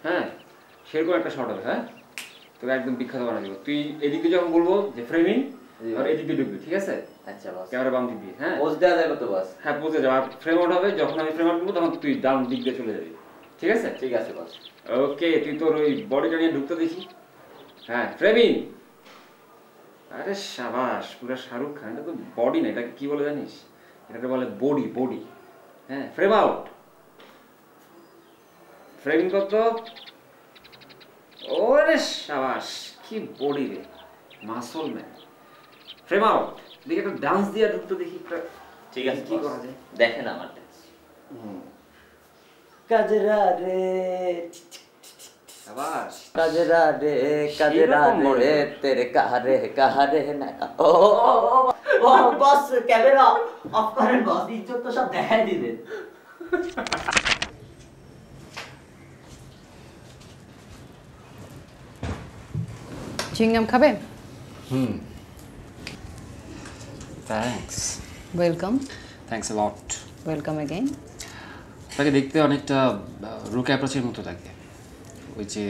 হ্যাঁ সেরকম একটা শট হবে। হ্যাঁ তোকে একদম বিখ্যাত বানিয়ে দেবো। তুই এদিকে যখন বলবো যে ফ্রেমিং আর এদিকে ঢুকবি, ঠিক আছে? আচ্ছা বস। ক্যামেরা বাম দিক দিয়ে। হ্যাঁ পোজ দেওয়া যাবে তো বস? হ্যাঁ পোজে যাবে। আর ফ্রেম আউট হবে যখন আমি ফ্রেম আউট করবো তখন তুই ডাউন দিক দিয়ে চলে যাবি, ঠিক আছে? ঠিক আছে বস। ওকে তুই তোর ওই বডিটা নিয়ে ঢুকতে দেখি। হ্যাঁ ফ্রেমিং। আরে সাবাস, পুরো শাহরুখ খান। এটা তো বডি না, এটাকে কি বলে জানিস? এটাকে বলে বডি, বডি। হ্যাঁ ফ্রেম আউট। ফ্রেমিং কত? ওরে সাবাস, কি বডি রে, মাসল ম্যান। Frame out. দেখি একটা ডান্স দিয়ে ঢুকতে দেখি। ঠিক আছে কি করা যায় দেখেন আমার ডান্স। কাজরা রে সাবাস, কাজরা রে কাজরা রে তেরে কাহারে না। ও বস ক্যামেরা অফ করেন বস, ইজ্জত তো সব দেখাই দিবেন। চিংগাম খাবে? Thanks. Welcome. Thanks a lot. Welcome again. তাকে দেখতে অনেকটা রুক অ্যাপ্রোচের মতো লাগে। ওই যে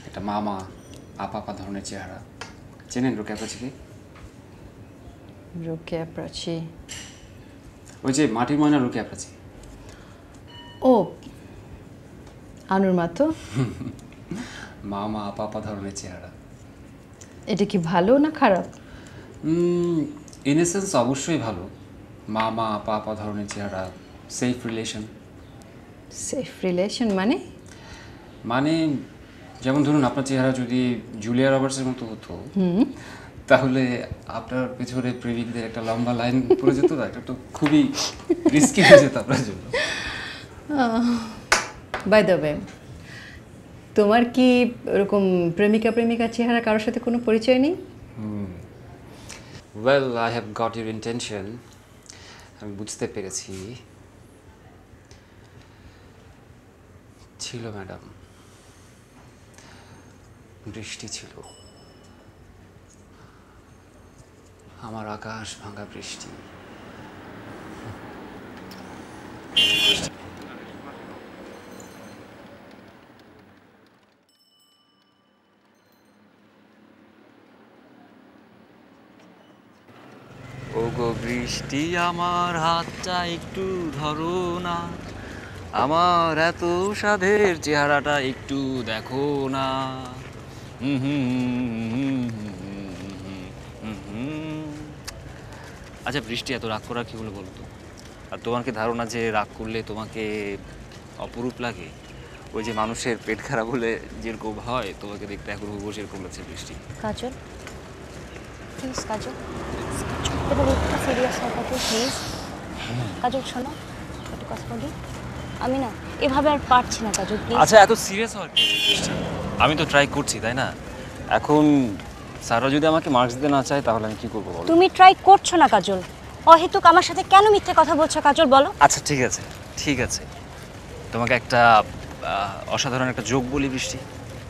একটা মামা আপা ধরনের চেহারা। চেনেন রুক অ্যাপ্রোচকে? রুকে অ্যাপ্রোচি? ওই যে মাটির ময়না রুক অ্যাপ্রোচি। ও আনুর মাতো। মামা আপা ধরনের চেহারা। এটা কি ভালো না খারাপ? ইন এ সেন্স অবশ্যই ভালো। মামা আপা ধরনের চেহারা, সেফ রিলেশন। সেফ রিলেশন মানে? মানে যেমন ধরুন আপনার চেহারা যদি জুলিয়া রবার্টসের মতো হতো তাহলে আপনার পেছনে প্রেমিকদের একটা লম্বা লাইন পড়ে যেত না? এটা তো খুবই রিস্কি হয়ে যেত আপনার জন্য। বাই দ্য ওয়ে, তোমার কি এরকম প্রেমিকা চেহারা কারোর সাথে কোনো পরিচয় নেই? Well I have got your intention. আমি বুঝতে পেরেছি। ছিল ম্যাডাম, বৃষ্টি ছিল। আমার আকাশ ভাঙা বৃষ্টি। ওগো বৃষ্টি আমার হাতটা একটু ধরো না, আমার এত সাধের চেহারাটা একটু দেখো না। আচ্ছা বৃষ্টি, এত রাগ করা কি বলে বলতো? আর তোমার কি ধারণা যে রাগ করলে তোমাকে অপরূপ লাগে? ওই যে মানুষের পেট খারাপ হলে যেরকম হয় তোমাকে দেখতে এখন বসে এরকম লাগছে বৃষ্টি। কাজল প্লিজ, কাজল এবার একটু সিরিয়াস হও কাজল প্লিজ। কাজল শোনো, একটু কথা বলি। আমি না এভাবে আর পারছি না কাজল প্লিজ। আচ্ছা এত সিরিয়াস হওয়ার কি বৃষ্টি? আমি তো ট্রাই করছি, তাই না? এখন স্যাররা যদি আমাকে মার্কস দিতে না চায় তাহলে আমি কি করবো বলো? তুমি ট্রাই করছো না কাজল, অহেতুক আমার সাথে কেন মিথ্যে কথা বলছো কাজল বলো? আচ্ছা ঠিক আছে ঠিক আছে, তোমাকে একটা অসাধারণ একটা জোক বলি বৃষ্টি।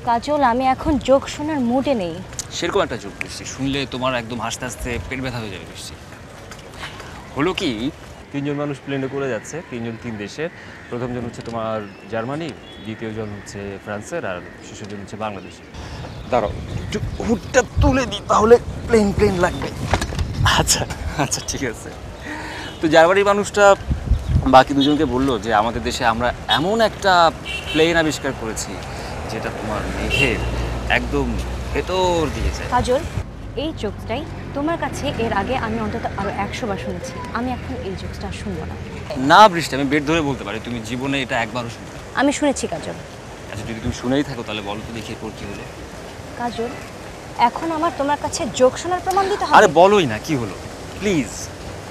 কাজল আমি এখন জোক শোনার মুডে নেই। সেরকম একটা জোক বৃষ্টি, শুনলে তোমার একদম হাসতে হাসতে পেট ব্যথা হয়ে যাবে বৃষ্টি। হলো কি, তিনজন মানুষ প্লেনে করে যাচ্ছে, তিনজন তিন দেশের। প্রথমজন হচ্ছে তোমার জার্মানি, দ্বিতীয়জন হচ্ছে ফ্রান্সের, আর শেষজন হচ্ছে বাংলাদেশের। দাঁড়াও একটু হুডটা তুলে দিই, তাহলে প্লেন লাগবে। আচ্ছা আচ্ছা ঠিক আছে। তো জার্মানির মানুষটা বাকি দুজনকে বললো যে আমাদের দেশে আমরা এমন একটা প্লেন আবিষ্কার করেছি যেটা তোমার মেঘের একদম ভেতর দিয়ে যায়। কাজল এই জোকসটাই তোমার কাছে এর আগে আমি অন্তত আরো 100 বার শুনেছি। আমি এখন এই জোকসটা শুনবো না। না বৃষ্টি, আমি বেড ধরে বলতে পারি তুমি জীবনে এটা একবারও শুনবে। আমি শুনেছি কাজল। আচ্ছা যদি তুমি শুনেই থাকো তাহলে বলো তো দেখি এরপর কি হলো। কাজল এখন আমার তোমার কাছে জোক শোনার প্রমাণ দিতে হবে? আরে বলোই না কি হলো প্লিজ।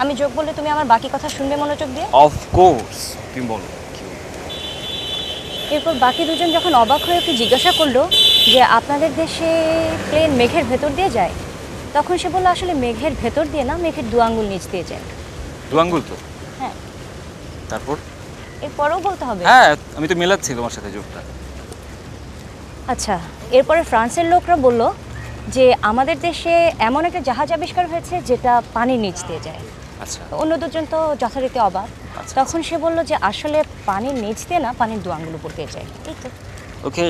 আমি জোক বললে তুমি আমার বাকি কথা শুনবে মনোযোগ দিয়ে? অফ কোর্স, তুমি বলো কি হলো। এরপর বাকি দুজন যখন অবাক হয়ে ওকে জিজ্ঞাসা করলো যে আপনাদের দেশে প্লেন মেঘের ভেতর দিয়ে যায়, তখন সে বললো আসলে মেঘের ভেতর দিয়ে না, মেঘের 2 আঙ্গুল নিচ দিয়ে যায়। 2 আঙ্গুল তো? হ্যাঁ। তারপর? এরপরেও বলতে হবে? হ্যাঁ আমি তো মেলাচ্ছি তোমার সাথে জোকটা। আচ্ছা এরপরে ফ্রান্সের লোকরা বলল যে আমাদের দেশে এমন একটা জাহাজ আবিষ্কার হয়েছে যেটা পানির নিচ দিয়ে যায়। আচ্ছা অন্য দুজন তো যথারীতি অবাক। তখন সে বলল যে আসলে পানির নিচ দিয়ে না, পানির দু আঙ্গুল উপর দিয়ে যায়। এই তো। ওকে,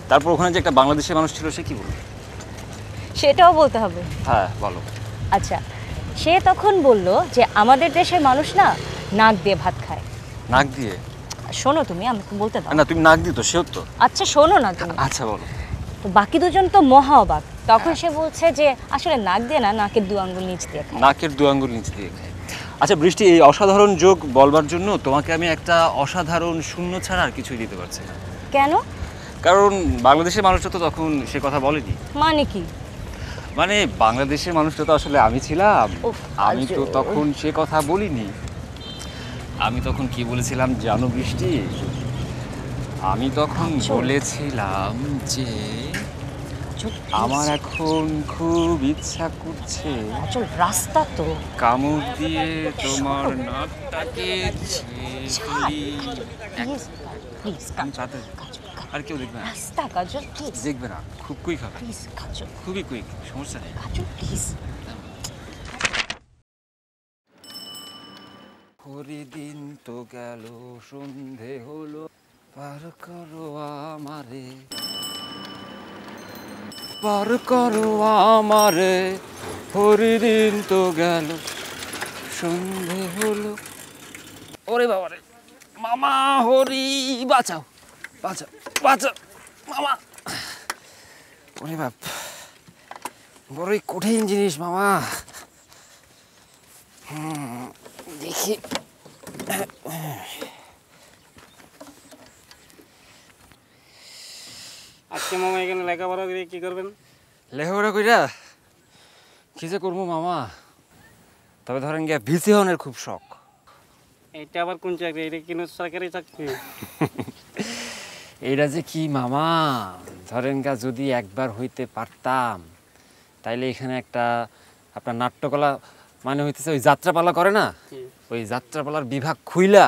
তারপর ওখানে যে একটা বাংলাদেশের মানুষ ছিল সে কি বলল? সেটাও বলতে হবে। হ্যাঁ বলো। আচ্ছা, সে তখন বলল যে আমাদের দেশের মানুষ না নাক দিয়ে ভাত খায়। নাক দিয়ে? শোনো, তুমি আমাকে বলতে দাও না, তুমি নাক দিয়ে তো সেও তো। আচ্ছা শোনো না তুমি। আচ্ছা বলো। তো বাকি দুজন তো মহা অবাক। তখন সে বলছে যে আসলে নাক দিয়ে না, নাকের দু আঙ্গুল নিচ দিয়ে খায়। নাকের দু আঙ্গুল নিচ দিয়ে খায়। আচ্ছা বৃষ্টি, এই অসাধারণ যোগ বলবার জন্য তোমাকে আমি একটা অসাধারণ শূন্য ছাড়া আর কিছুই দিতে পারছি না। কেন? কারণ বাংলাদেশের মানুষটা তো তখন সে কথা বলেনি। মানে কি? মানে বাংলাদেশের মানুষটা তো আসলে আমি ছিলাম। উফ, আমি তো আজব। তখন সে কথা বলিনি। আমি তখন কি বলেছিলাম জানো বৃষ্টি? আমি তখন আজব। বলেছিলাম যে আমার এখন খুব ইচ্ছা করছে চল, রাস্তা তো। কামড় দিয়ে তোমার নাকটাকে ছেঁচি। প্লিজ প্লিজ আমি তাড়াতাড়ি। আর কেউ দেখবে না? রাস্তা কাজল, প্লিজ দেখবে না, খুব কুইক হবে, প্লিজ কাজল, খুবই কুইক, সমস্যা নেই। কাজল প্লিজ। দিন তো গেল, সন্ধে হলো, পার করো আমারে, পার করো আমারে, হরিদিন তো গেল, সন্ধে হলো। ওরে বাবারে, মামা হরি, বাঁচাও বাঁচাও বাঁচাও মামা। ওরে বাপ, বড়ই কঠিন জিনিস মামা। দেখি আজকে মামা এখানে লেখাপড়া করে কি করবেন? লেখাপড়া কইরা কি যে করবো মামা, তবে ধরেন গিয়া ভিসি হনের খুব শখ। এটা আবার কোন চাকরি? এটা কিনো সরকারি চাকরি? এইটা যে কি মামা, ধরেন গা যদি একবার হইতে পারতাম তাইলে এখানে একটা আপনার নাট্যকলা মানে হইতেছে ওই যাত্রাপালা করে না, ওই যাত্রাপালার বিভাগ খুইলা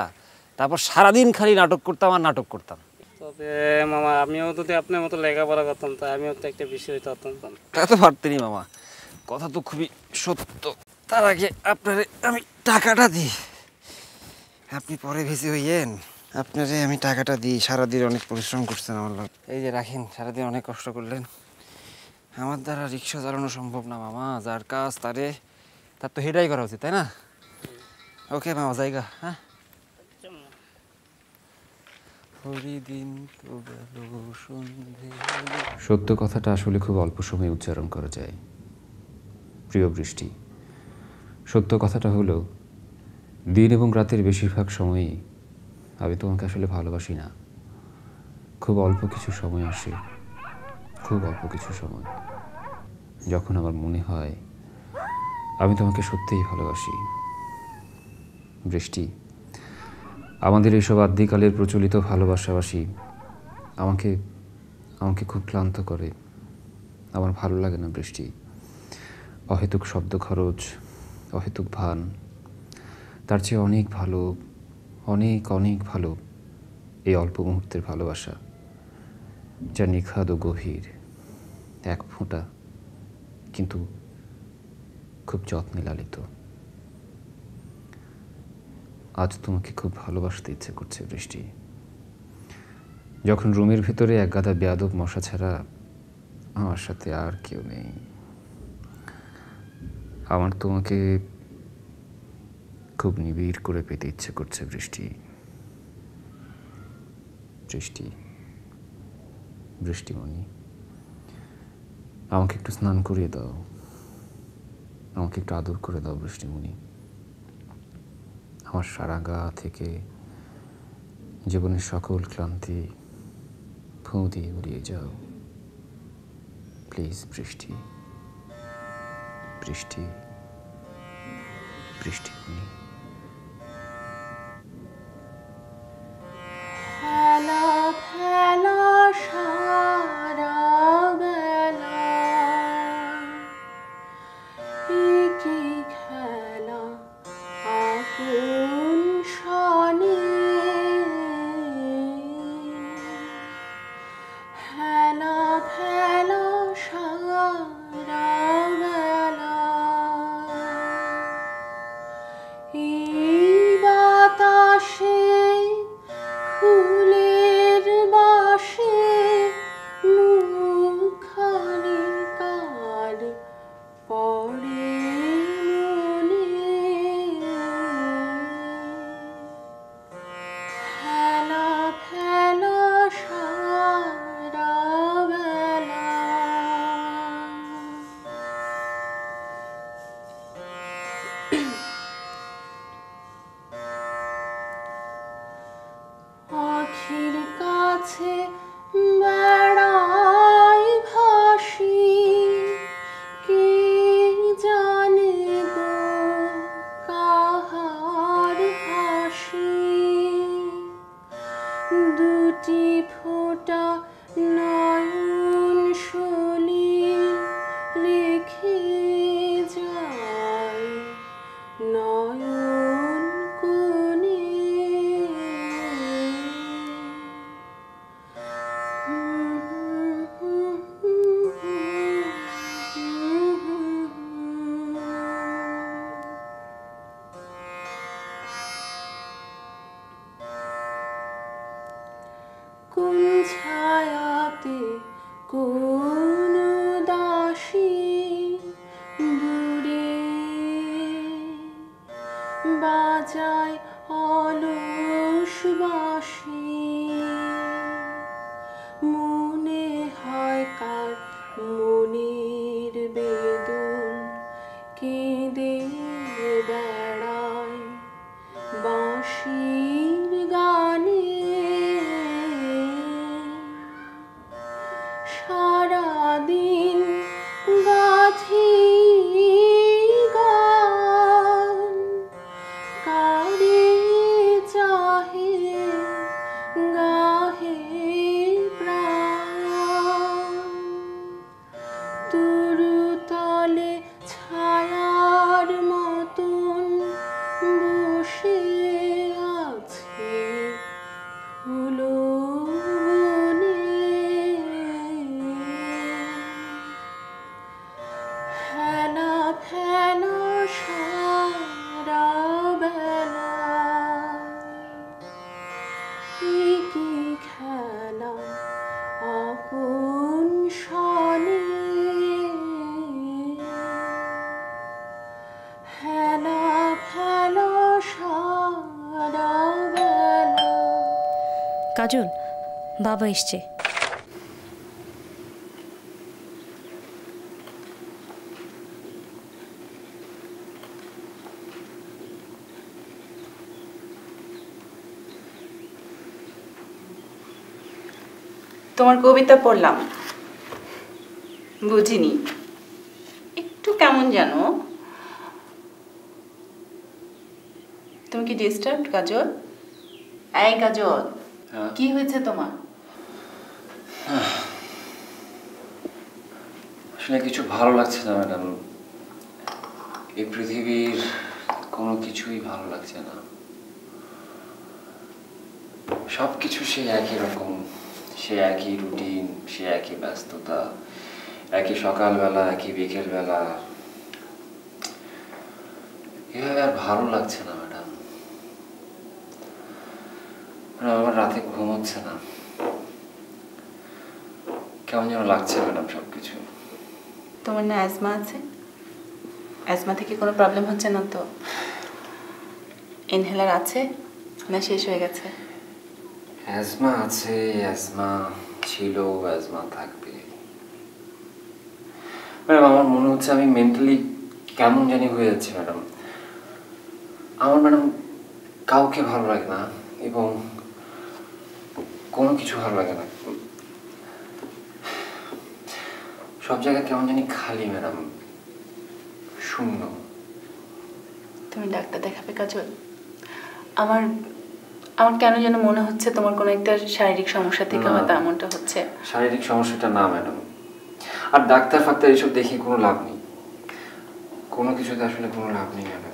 তারপর সারাদিন খালি নাটক করতাম আর নাটক করতাম। তবে মামা আমিও যদি আপনার মতো লেখাপড়া করতাম তা আমিও তো একটা বিষয় হইতে পারতাম। তা তো পারতেনই মামা, কথা তো খুবই সত্য। তার আগে আপনারে আমি টাকাটা দিই, আপনি পরে ভেসে হইয়েন। আপনারে আমি টাকাটা দিই, সারাদিন অনেক পরিশ্রম করছেন আমার লোক। এই যে রাখেন, সারাদিন অনেক কষ্ট করলেন। আমার দ্বারা রিক্সা চালানো সম্ভব না মামা, যার কাজ তার তো হেডাই করা উচিত, তাই না? ওকে মামা, জায়গা। হ্যাঁ, সত্য কথাটা আসলে খুব অল্প সময়ে উচ্চারণ করা যায়। প্রিয় বৃষ্টি, সত্য কথাটা হলো দিন এবং রাতের বেশিরভাগ সময়ই আমি তোমাকে আসলে ভালোবাসি না। খুব অল্প কিছু সময় আসে, খুব অল্প কিছু সময়, যখন আমার মনে হয় আমি তোমাকে সত্যিই ভালোবাসি। বৃষ্টি, আমাদের এইসব আদ্যিকালের প্রচলিত ভালোবাসাবাসি আমাকে আমাকে খুব ক্লান্ত করে। আমার ভালো লাগে না বৃষ্টি। অহেতুক শব্দ খরচ, অহেতুক ভান, তার চেয়ে অনেক ভালো, অনেক অনেক ভালো এই অল্প মুহূর্তের ভালোবাসা, যা নিখাদ ও গভীর, এক ফোঁটা কিন্তু খুব যত্নে লালিত। আজ তোমাকে খুব ভালোবাসতে ইচ্ছে করছে বৃষ্টি। যখন রুমের ভিতরে এক গাদা বেয়াদব মশা ছাড়া আমার সাথে আর কেউ নেই, আমার তোমাকে খুব নিবিড় করে পেতে ইচ্ছে করছে বৃষ্টি। বৃষ্টি, বৃষ্টিমণি, আমাকে একটু স্নান করিয়ে দাও, আমাকে একটু আদর করে দাও বৃষ্টিমণি। আমার সারা গা থেকে জীবনের সকল ক্লান্তি ফুঁ দিয়ে উড়িয়ে যাও প্লিজ বৃষ্টি, বৃষ্টি, বৃষ্টিমণি। খেলা খেলা সারা বেলা, কি খেলা আপন সনে, খেলা খেলা সারা বেলা, কাছে বেড়াই ভাসি, কে জানে গো কাহার হাসি। দুটি ফোঁটা নয়ন সলি রেখে যায় নয়ন কোণে। কোন ছায়াতে কোন দাসী দূরে বাজায় অলস বাঁশি। মনে হয় কার মনের বেদন কেঁদে বেড়ায় বাঁশির গানে। সারাদিন গাথি গান, কারে চাহে গাহে প্রাণ। তরুতলে ছায়ার মতন বসে আছে ফুলো বনে। ফেলা ফেলা সারা বেলা, কি খেলা আপন সনে। ফেলা ফেলা সারা বেলা। কাজল, বাবা এসছে। তোমার কবিতা পড়লাম, বুঝিনি, একটু কেমন জানো। তুমি কি ডিস্টার্বড কাজল? এই কাজল, কি হয়েছে তোমার? আসলে কিছু ভালো লাগছে না ম্যাডাম। এই পৃথিবীর কোনো কিছুই ভালো লাগছে না। সব কিছু সে একই রকম, সে একই রুটিন, সে একই ব্যস্ততা, একই সকালবেলা, একই বিকেলবেলা। এভাবে আর ভালো লাগছে না ম্যাডাম। আমার রাতে ঘুম হচ্ছে না, কেমন যেন লাগছে ম্যাডাম সবকিছু। তোমার না অ্যাজমা আছে? অ্যাজমা থেকে কোনো প্রবলেম হচ্ছে না তো? ইনহেলার আছে না শেষ হয়ে গেছে? অ্যাজমা আছে, অ্যাজমা ছিল, অ্যাজমা থাকবে। ম্যাডাম আমার মনে হচ্ছে আমি মেন্টালি কেমন জানি হয়ে যাচ্ছি ম্যাডাম। আমার ম্যাডাম কাউকে ভালো লাগে না এবং কোনো কিছু ভালো লাগে না। সব জায়গায় কেমন জানি খালি ম্যাডাম, শূন্য। তুমি ডাক্তার দেখাবে কাজল। আমার আমার কেন যেন মনে হচ্ছে তোমার কোনো একটা শারীরিক সমস্যা থেকে হয়তো এমনটা হচ্ছে। শারীরিক সমস্যাটা না ম্যাডাম, আর ডাক্তার ফাক্তার এসব দেখে কোনো লাভ নেই, কোনো কিছুতে আসলে কোনো লাভ নেই ম্যাডাম।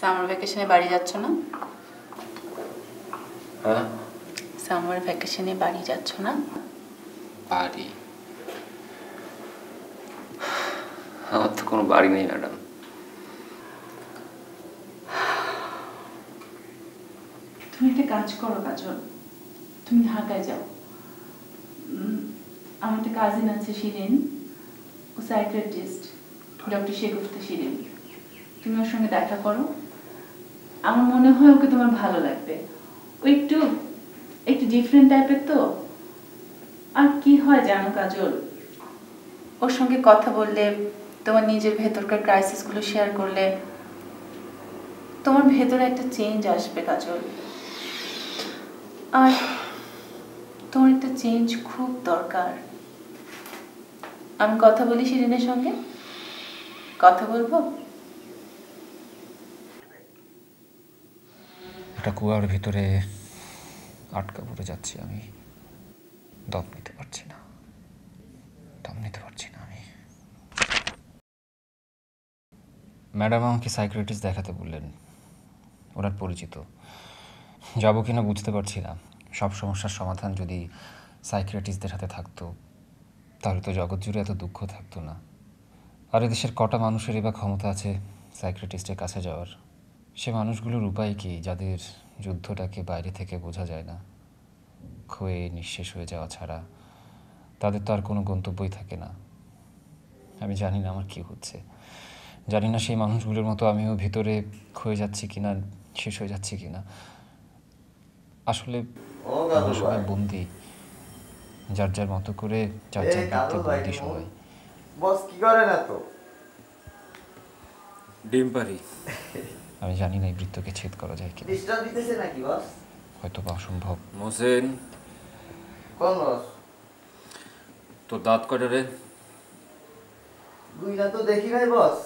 সামার ভ্যাকেশনে বাড়ি যাচ্ছ না? হ্যাঁ, সামার ভ্যাকেশনে বাড়ি যাচ্ছ না? বাড়ি? আমার তো কোনো বাড়ি নেই ম্যাডাম। তুমি একটা কাজ করো কাজল, তুমি ঢাকায় যাও। আমার একটা কাজিন আছে শিরিন, ও সাইকিয়াট্রিস্ট, ডক্টর শেগুফতা শিরিন। তুমি ওর সঙ্গে দেখা করো, আমার মনে হয় ওকে তোমার ভালো লাগবে। ও একটু একটু ডিফারেন্ট টাইপের তো। আর কি হয় জানো কাজল, ওর সঙ্গে কথা বললে, তোমার নিজের ভেতরকার ক্রাইসিসগুলো শেয়ার করলে তোমার ভেতরে একটা চেঞ্জ আসবে কাজল। আর তোমার একটা চেঞ্জ খুব দরকার। আমি কথা বলি শিরিনের সঙ্গে, কথা বলবো। একটা কুয়ার ভিতরে আটকা পড়ে যাচ্ছি আমি, দম নিতে পারছি না, দম নিতে পারছি না আমি। ম্যাডাম আমাকে সাইকিয়াট্রিস্ট দেখাতে বললেন, ওনার পরিচিত। যাবো কিনা বুঝতে পারছি না। সব সমস্যার সমাধান যদি সাইকিয়াট্রিস্টদের হাতে থাকতো তাহলে তো জগৎ জুড়ে এত দুঃখ থাকতো না। আর এদেশের কটা মানুষেরই বা ক্ষমতা আছে সাইকিয়াট্রিস্টের কাছে যাওয়ার? সে মানুষগুলোর উপায় কি, যাদের যুদ্ধটাকে বাইরে থেকে বোঝা যায় না? ক্ষয়ে নিঃশেষ হয়ে যাওয়া ছাড়া তাদের তো আর কোনো গন্তব্যই থাকে না। আমি জানি না আমার কি হচ্ছে, জানি না সেই মানুষগুলোর মতো আমিও ভিতরে ক্ষয়ে যাচ্ছি কিনা, শেষ হয়ে যাচ্ছি কিনা। আসলে আমরা সবাই বন্দি, যার যার মতো করে যার যার বৃত্তে বন্দি সবাই। বস কি করে না তো? ডিম পারি। আমি জানি না এই বৃত্তকে ছেদ করা যায় কি। ডিস্টার্ব দিতেছে নাকি বস? হয়তো বা অসম্ভব। মোসেন, কোন বস? তোর দাঁত কয়টা রে? দুইটা তো দেখি নাই বস।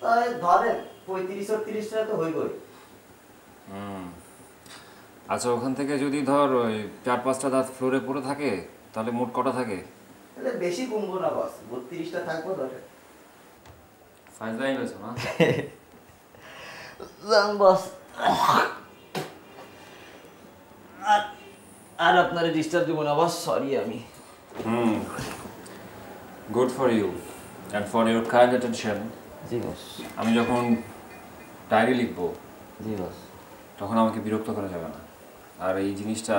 তাই ধরেন 35-36টা তো হইবই। আচ্ছা, ওখান থেকে যদি ধর ওই 4-5টা দাঁত ফ্লোরে পড়ে থাকে তাহলে মোট কটা থাকে? তাহলে বেশি কমবো না বস, 32টা থাকবো ধরে। ফাইজলাই হয়েছে না? জান বস, আর আপনারে ডিস্টার্ব দিব না বস, সরি আমি। Good for you and for your kind attention. জি বস। আমি যখন ডায়েরি লিখবো জি বস। তখন আমাকে বিরক্ত করা যাবে না, আর এই জিনিসটা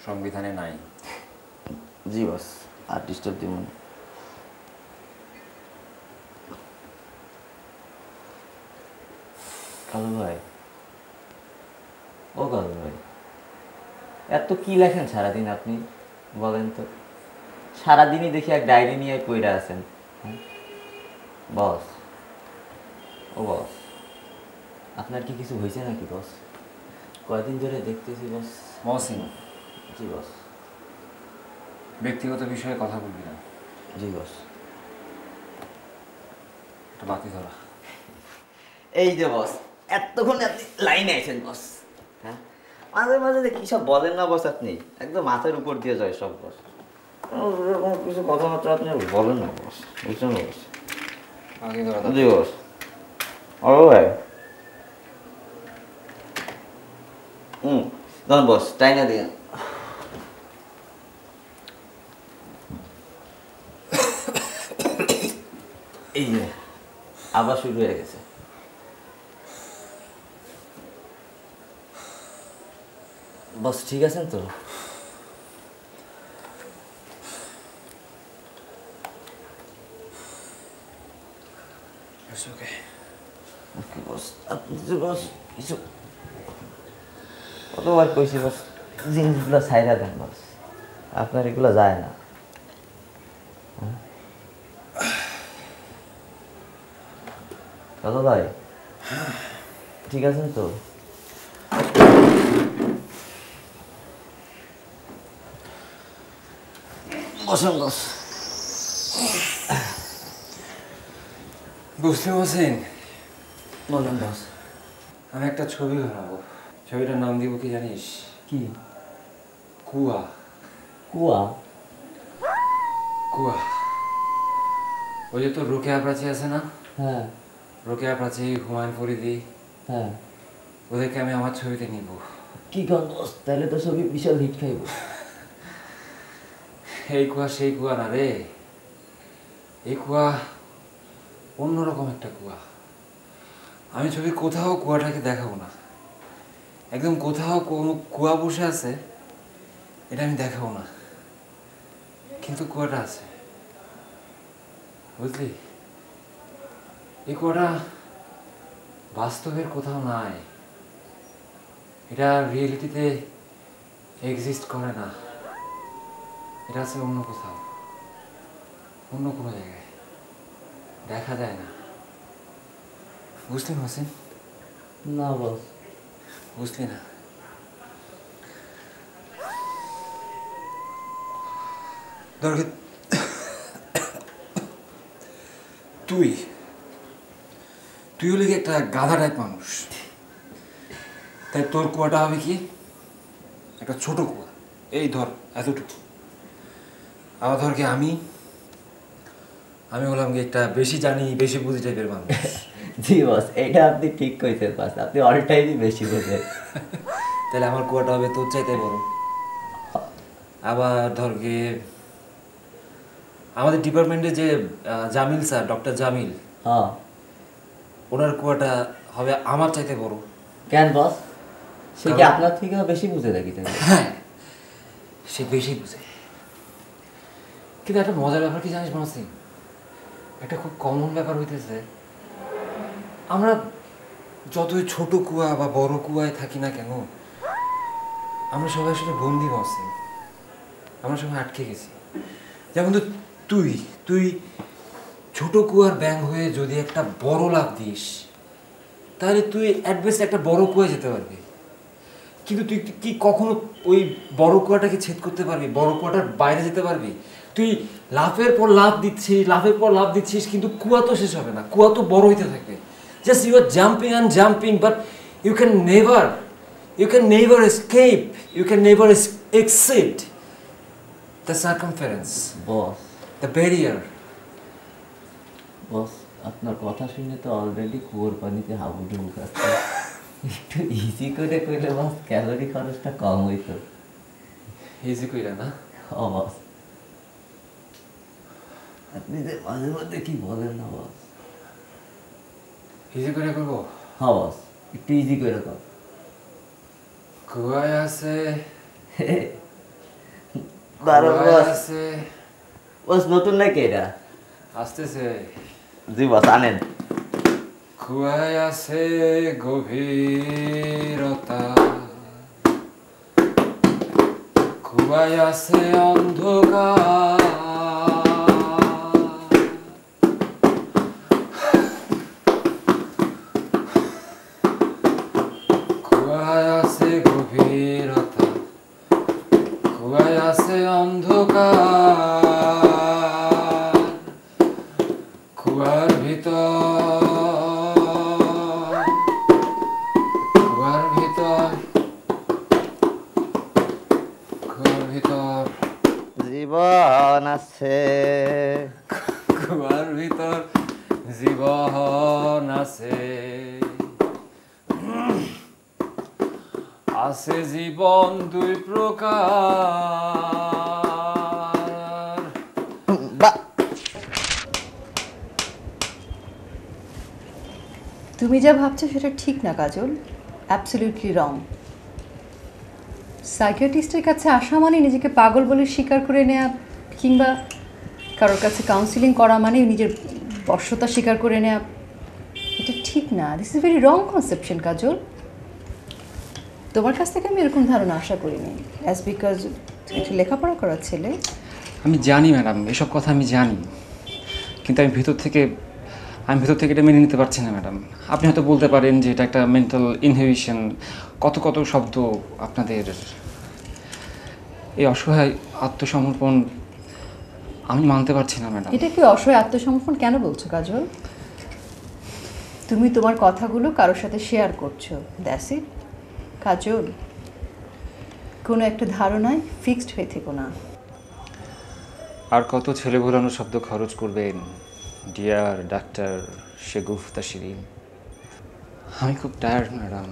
সংবিধানে নাই। জি বস, আর ডিস্টার্ব দিব না। কালু ভাই, ও কালু ভাই, এত কি লেখেন সারাদিন আপনি বলেন তো? সারাদিনই দেখি এক ডায়েরি নিয়ে পড়ে আছেন। বস, ও বস, আপনার কি কিছু হয়েছে নাকি বস? কয়দিন ধরে দেখতেছি বস। মহসিন, জি বস। ব্যক্তিগত বিষয়ে কথা বলবি না। জি বস। একটা বাতি ধরা। এই যে বস, এতক্ষণ আপনি লাইনে আছেন বস। হ্যাঁ, মাঝে মাঝে যে কী সব বলেন না বস, আপনি একদম মাথার উপর দিয়ে যায় সব বস। কিছু কথাবার্তা আপনি বলেন না বস, বুঝছেন বস? বাতি ধরা। জি বস। ও ভাই, ধরুন বস, টাইনা দিন। এই যে আবার শুরু হয়ে গেছে। বস ঠিক আছেন তো? বস আপনি তো বস কিছু কতবার কইছি বস, জিনিসগুলো ছাইরা দেন বস, আপনার এগুলো যায় না। দাদা ভাই ঠিক আছেন তো? বসেন বস। বুঝতে পারছেন? বলেন বস। আমি একটা ছবি বানাবো, ছবিটার নাম দিব কি জানিস? কি? কুয়া। কুয়া? কুয়া। ওই যে তোর রোকেয়া প্রাচী আছে না? হ্যাঁ। রোকেয়া প্রাচী, হুমায়ুন ফরিদি, হ্যাঁ, ওদেরকে আমি আমার ছবিতে নিব। কি কর বস, তাহলে তো ছবি বিশাল হিট খাইব। এই কুয়া সেই কুয়া না রে, এই কুয়া অন্যরকম একটা কুয়া। আমি ছবির কোথাও কুয়াটাকে দেখাবো না, একদম কোথাও কোনো কুয়া বসে আছে এটা আমি দেখাবো না, কিন্তু কুয়াটা আছে, বুঝলি? এই কুয়াটা বাস্তবের কোথাও নাই, এটা রিয়েলিটিতে এক্সিস্ট করে না, এটা আছে অন্য কোথাও, অন্য কোনো জায়গায়, দেখা যায় না। বুঝলি হোসেন? না বস। বুঝলি না? ধর তুই তুই হলি কি একটা গাধা টাইপ মানুষ, তাই তোর কুয়াটা হবে কি একটা ছোট কুয়া, এই ধর এতটুকু। আবার ধর কি আমি হলাম কি একটা বেশি জানি বেশি বুঝি টাইপের মানুষ। জি বস, এটা আপনি ঠিক কইছেন বস, আপনি অল টাইমই বেশি বোঝেন। তাহলে আমার কুয়াটা হবে তোর চাইতে বড়। আবার ধর কি আমাদের ডিপার্টমেন্টে যে জামিল স্যার, ডক্টর জামিল, হ্যাঁ, ওনার কুয়াটা হবে আমার চাইতে বড়। কেন বস? সে কি আপনার থেকে বেশি বুঝে নাকি? হ্যাঁ, সে বেশি বুঝে। কিন্তু একটা মজার ব্যাপার কি জানিস মাসি, একটা খুব কমন ব্যাপার হইতেছে, আমরা যতই ছোট কুয়া বা বড় কুয়ায় থাকি না কেন, আমরা সবাই আসলে বন্দি মাসি, আমরা সবাই আটকে গেছি। যেমন তো তুই ছোট কুয়ার ব্যাং হয়ে যদি একটা বড় লাভ দিস, তাহলে তুই অ্যাডভেস্ট একটা বড় কুয়ায় যেতে পারবি। কিন্তু তুই কি কখনো ওই বড় কুয়াটাকে ছেদ করতে পারবি? বড় কুয়াটার বাইরে যেতে পারবি? তুই লাফের পর লাফ দিচ্ছিস, কিন্তু কুয়া তো শেষ হবে না, কুয়া তো বড় হইতে থাকবে। Just you are jumping, but you can never escape, you can never exceed the circumference, boss, the barrier. Boss, আপনার কথা শুনে তো অলরেডি কুয়োর পানিতে হাবুডুবু খাচ্ছে। একটু ইজি করে কইলে বস ক্যালোরি খরচটা কম হইতো। ইজি কইরা না? ও বস, আপনি যে মাঝে মধ্যে কি বলেন না বস। ইজি করে করবো? হ্যাঁ বস, একটু ইজি করে কর। কুয়ায় আছে, বস নতুন নাকি এটা? আসতেছে। জি বস, আনেন। কুয়ায় আছে গভীরতা, কুয়ায় আছে অন্ধকার, কুয়ায় আছে গভীরতা, কুয়ায় আছে অন্ধকার, কুয়ার ভিতর জীবন আছে, কুয়ার ভিতর জীবন আছে, আছে জীবন দুই প্রকার। তুমি যা ভাবছো সেটা ঠিক না কাজল, অ্যাবসলিউটলি রং। সাইকিয়াট্রিস্টের কাছে আসা মানে নিজেকে পাগল বলে স্বীকার করে নেওয়া, কিংবা কারোর কাছে কাউন্সিলিং করা মানে নিজের বশ্যতা স্বীকার করে নেওয়া, এটা ঠিক না। This is very wrong conception Kajal. তোমার কাছ থেকে আমি এরকম ধারণা আশা করিনি, অ্যাজ বিকজ একটু লেখাপড়া করার ছেলে। আমি জানি ম্যাডাম, এসব কথা আমি জানি, কিন্তু আমি ভেতর থেকে এটা মেনে নিতে পারছি না ম্যাডাম। আপনি হয়তো বলতে পারেন যে এটা একটা মেন্টাল ইনহিবিশন, কত কত শব্দ আপনাদের। এই অসহায় আত্মসমর্পণ আমি মানতে পারছি না ম্যাডাম। এটা কি অসহায় আত্মসমর্পণ কেন বলছো কাজল? তুমি তোমার কথাগুলো কারোর সাথে শেয়ার করছো, দ্যাটস ইট। কাজল, কোনো একটা ধারণায় ফিক্সড হয়ে থেকো না। আর কত ছেলে ভোলানো শব্দ খরচ করবেন ডিয়ার ডাক্তার শেগুফতা শিরিন? আমি খুব টায়ার্ড ম্যাডাম।